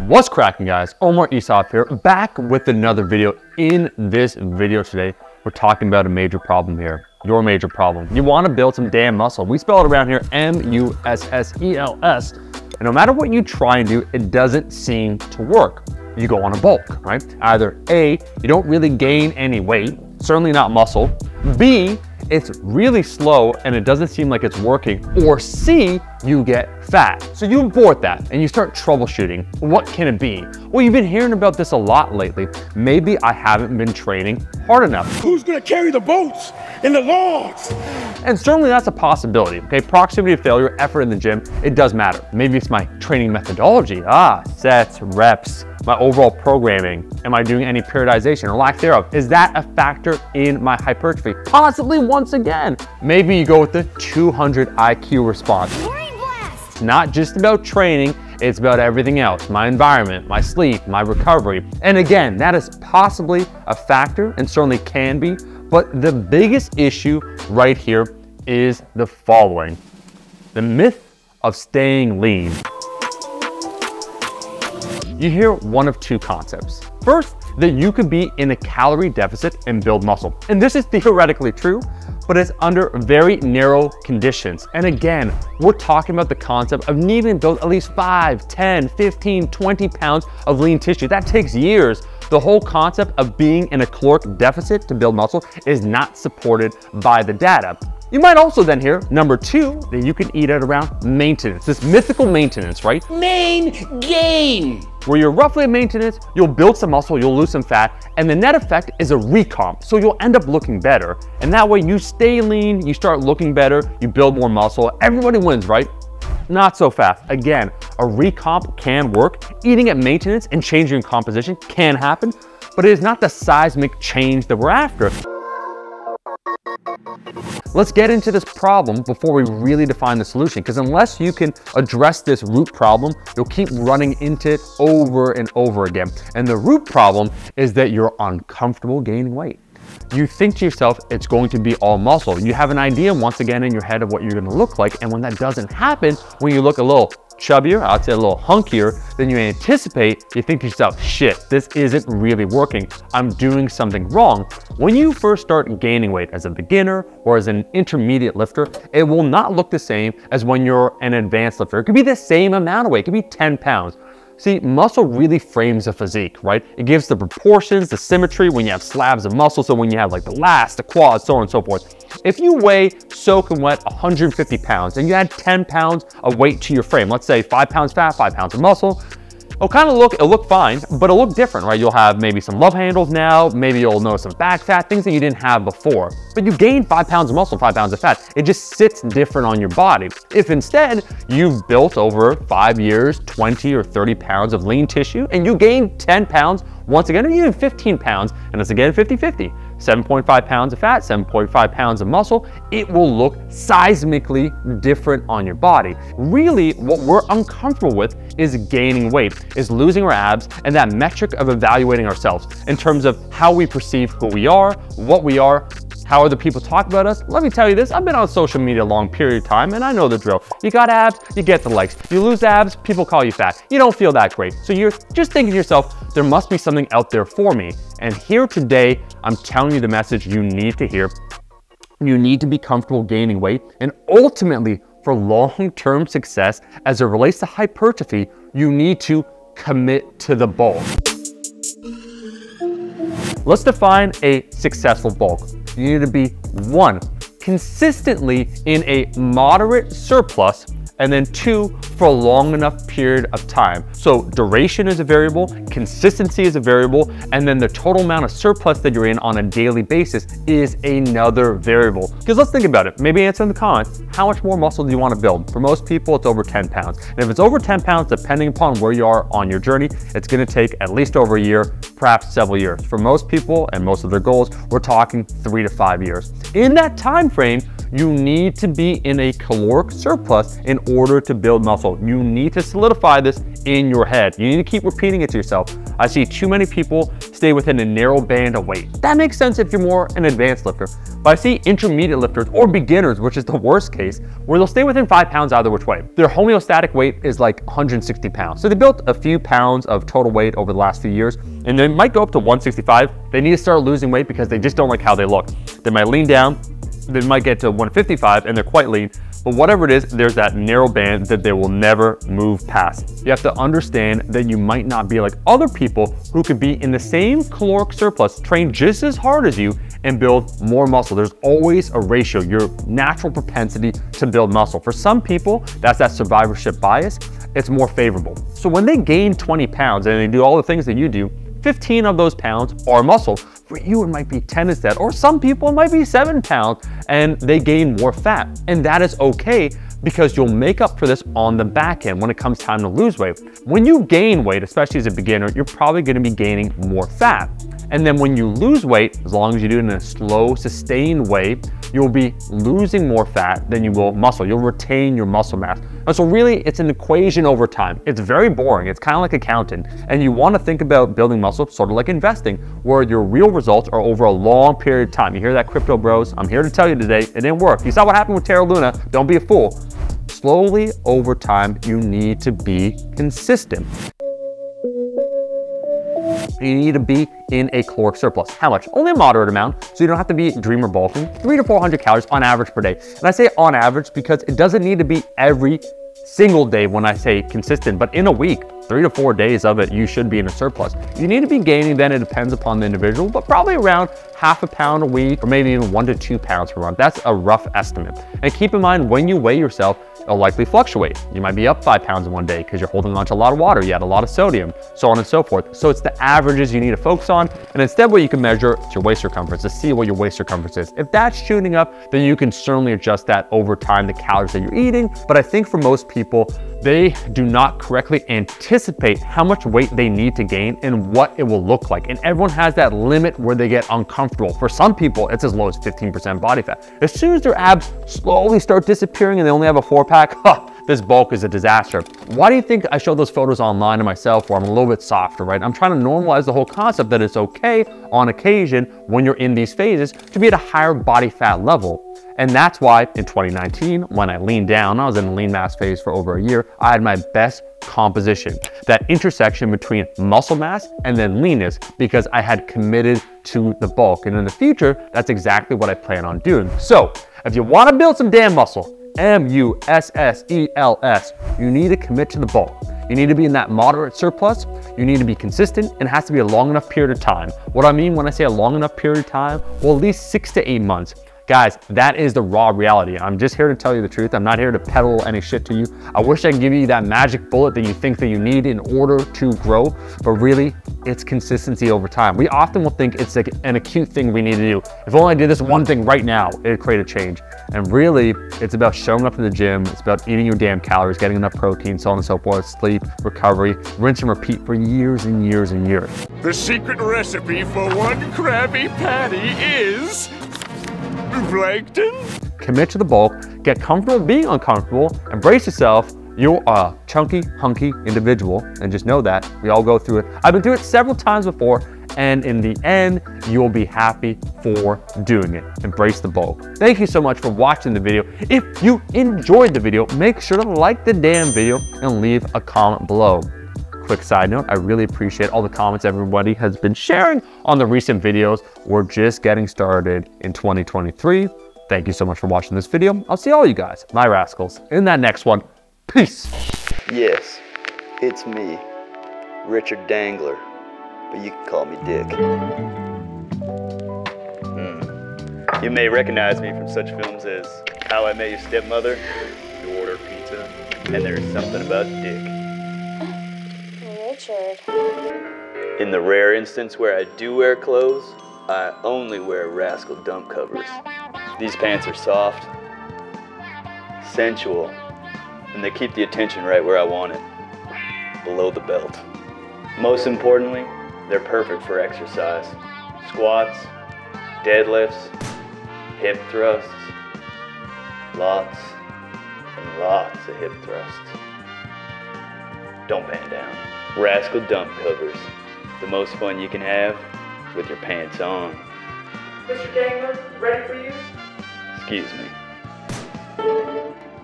What's cracking, guys? Omar Isuf here, back with another video. In this video today, we're talking about a major problem here. Your major problem. You want to build some damn muscle. We spell it around here M-U-S-S-E-L-S. And no matter what you try and do, it doesn't seem to work. You go on a bulk, right? Either A, you don't really gain any weight, certainly not muscle. B, it's really slow and it doesn't seem like it's working. Or C, you get fat. So you abort that and you start troubleshooting. What can it be? Well, you've been hearing about this a lot lately. Maybe I haven't been training hard enough. Who's gonna carry the boats and the logs? And certainly that's a possibility, okay? Proximity to failure, effort in the gym, it does matter. Maybe it's my training methodology. Sets, reps, my overall programming. Am I doing any periodization or lack thereof? Is that a factor in my hypertrophy? Possibly once again. Maybe you go with the 200 IQ response. It's not just about training, it's about everything else. My environment, my sleep, my recovery. And again, that is possibly a factor and certainly can be, but the biggest issue right here is the following. The myth of staying lean. You hear one of two concepts. First, that you could be in a calorie deficit and build muscle. And this is theoretically true, but it's under very narrow conditions. And again, we're talking about the concept of needing to build at least 5, 10, 15, 20 pounds of lean tissue. That takes years. The whole concept of being in a caloric deficit to build muscle is not supported by the data. You might also then hear, number two, that you can eat at around maintenance, this mythical maintenance, right? Main gain. Where you're roughly at maintenance, you'll build some muscle, you'll lose some fat, and the net effect is a recomp. So you'll end up looking better. And that way you stay lean, you start looking better, you build more muscle, everybody wins, right? Not so fast. Again, a recomp can work. Eating at maintenance and changing your composition can happen, but it is not the seismic change that we're after. Let's get into this problem before we really define the solution, because unless you can address this root problem, you'll keep running into it over and over again. And the root problem is that you're uncomfortable gaining weight. You think to yourself, it's going to be all muscle. You have an idea once again in your head of what you're gonna look like, and when that doesn't happen, when you look a little chubbier, I'd say a little hunkier than you anticipate, you think to yourself, shit, this isn't really working. I'm doing something wrong. When you first start gaining weight as a beginner or as an intermediate lifter, it will not look the same as when you're an advanced lifter. It could be the same amount of weight, it could be 10 pounds. See, muscle really frames a physique, right? It gives the proportions, the symmetry when you have slabs of muscle, so when you have like the lats, the quads, so on and so forth. If you weigh soaking wet 150 pounds and you add 10 pounds of weight to your frame, let's say 5 pounds fat, 5 pounds of muscle, it'll look fine, but it'll look different, right? You'll have maybe some love handles now, maybe you'll notice some back fat, things that you didn't have before. But you gain 5 pounds of muscle, 5 pounds of fat. It just sits different on your body. If instead you've built over 5 years, 20 or 30 pounds of lean tissue, and you gain 10 pounds, once again, or even 15 pounds, and it's again 50-50. 7.5 pounds of fat, 7.5 pounds of muscle, it will look seismically different on your body. Really, what we're uncomfortable with is gaining weight, is losing our abs, and that metric of evaluating ourselves in terms of how we perceive who we are, what we are, how other people talk about us. Let me tell you this, I've been on social media a long period of time and I know the drill. You got abs, you get the likes. You lose abs, people call you fat. You don't feel that great. So you're just thinking to yourself, there must be something out there for me. And here today, I'm telling you the message you need to hear. You need to be comfortable gaining weight, and ultimately for long-term success as it relates to hypertrophy, you need to commit to the bulk. Let's define a successful bulk. You need to be 1, consistently in a moderate surplus, and then 2, for a long enough period of time. So duration is a variable, consistency is a variable, and then the total amount of surplus that you're in on a daily basis is another variable. Because let's think about it. Maybe answer in the comments, how much more muscle do you want to build? For most people, it's over 10 pounds. And if it's over 10 pounds, depending upon where you are on your journey, it's going to take at least over a year, perhaps several years. For most people and most of their goals, we're talking 3 to 5 years. In that time frame, you need to be in a caloric surplus in order to build muscle. You need to solidify this in your head. You need to keep repeating it to yourself. I see too many people stay within a narrow band of weight. That makes sense if you're more an advanced lifter. But I see intermediate lifters or beginners, which is the worst case, where they'll stay within 5 pounds either which way. Their homeostatic weight is like 160 pounds. So they built a few pounds of total weight over the last few years, and they might go up to 165. They need to start losing weight because they just don't like how they look. They might lean down, they might get to 155 and they're quite lean, but whatever it is, there's that narrow band that they will never move past. You have to understand that you might not be like other people who could be in the same caloric surplus, train just as hard as you, and build more muscle. There's always a ratio, your natural propensity to build muscle. For some people, that's that survivorship bias, it's more favorable. So when they gain 20 pounds and they do all the things that you do, 15 of those pounds are muscle. For you, it might be 10 instead, or some people it might be 7 pounds and they gain more fat. And that is okay because you'll make up for this on the back end when it comes time to lose weight. When you gain weight, especially as a beginner, you're probably gonna be gaining more fat. And then when you lose weight, as long as you do it in a slow, sustained way, you'll be losing more fat than you will muscle. You'll retain your muscle mass. And so really, it's an equation over time. It's very boring. It's kind of like accounting. And you want to think about building muscle sort of like investing, where your real results are over a long period of time. You hear that, crypto bros? I'm here to tell you today, it didn't work. You saw what happened with Terra Luna. Don't be a fool. Slowly over time, you need to be consistent. You need to be in a caloric surplus. How much? Only a moderate amount, so you don't have to be dreamer bulking. 300 to 400 calories on average per day. And I say on average because it doesn't need to be every single day when I say consistent, but in a week, 3 to 4 days of it, you should be in a surplus. You need to be gaining, then it depends upon the individual, but probably around half a pound a week, or maybe even 1 to 2 pounds per month. That's a rough estimate. And keep in mind, when you weigh yourself, it'll likely fluctuate. You might be up 5 pounds in one day because you're holding on to a lot of water, you had a lot of sodium, so on and so forth. So it's the averages you need to focus on. And instead what you can measure is your waist circumference to see what your waist circumference is. If that's shooting up, then you can certainly adjust that over time, the calories that you're eating. But I think for most people, they do not correctly anticipate how much weight they need to gain and what it will look like. And everyone has that limit where they get uncomfortable. For some people, it's as low as 15% body fat. As soon as their abs slowly start disappearing and they only have a 4-pack, this bulk is a disaster. Why do you think I show those photos online to myself where I'm a little bit softer, right? I'm trying to normalize the whole concept that it's okay on occasion when you're in these phases to be at a higher body fat level. And that's why in 2019, when I leaned down, I was in a lean mass phase for over a year, I had my best composition, that intersection between muscle mass and then leanness, because I had committed to the bulk. And in the future, that's exactly what I plan on doing. So if you want to build some damn muscle, M-U-S-S-E-L-S, you need to commit to the bulk. You need to be in that moderate surplus. You need to be consistent, and it has to be a long enough period of time. What I mean when I say a long enough period of time, well, at least 6 to 8 months. Guys, that is the raw reality. I'm just here to tell you the truth. I'm not here to peddle any shit to you. I wish I could give you that magic bullet that you think that you need in order to grow, but really, it's consistency over time. We often will think it's like an acute thing we need to do. If only I did this one thing right now, it'd create a change. And really, it's about showing up to the gym. It's about eating your damn calories, getting enough protein, so on and so forth, sleep, recovery, rinse and repeat for years and years and years. The secret recipe for one Krabby Patty is plankton. Commit to the bulk, get comfortable with being uncomfortable, embrace yourself. You're a chunky, hunky individual, and just know that we all go through it. I've been through it several times before, and in the end, you'll be happy for doing it. Embrace the bulk. Thank you so much for watching the video. If you enjoyed the video, make sure to like the damn video and leave a comment below. Quick side note, I really appreciate all the comments everybody has been sharing on the recent videos. We're just getting started in 2023. Thank you so much for watching this video. I'll see all you guys, my rascals, in that next one. Peace. Yes, it's me, Richard Dangler, but you can call me Dick. You may recognize me from such films as How I Met Your Stepmother, You Order Pizza, and There's Something About Dick. Richard. In the rare instance where I do wear clothes, I only wear Rascal dump covers. These pants are soft, sensual, and they keep the attention right where I want it, below the belt. Most importantly, they're perfect for exercise. Squats, deadlifts, hip thrusts, lots and lots of hip thrusts. Don't bend down. Rascal dump covers. The most fun you can have is with your pants on. Mr. Dangler, ready for you? Excuse me.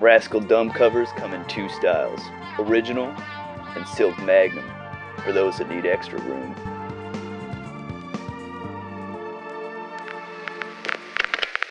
Rascal Dumb covers come in two styles, original and silk magnum, for those that need extra room.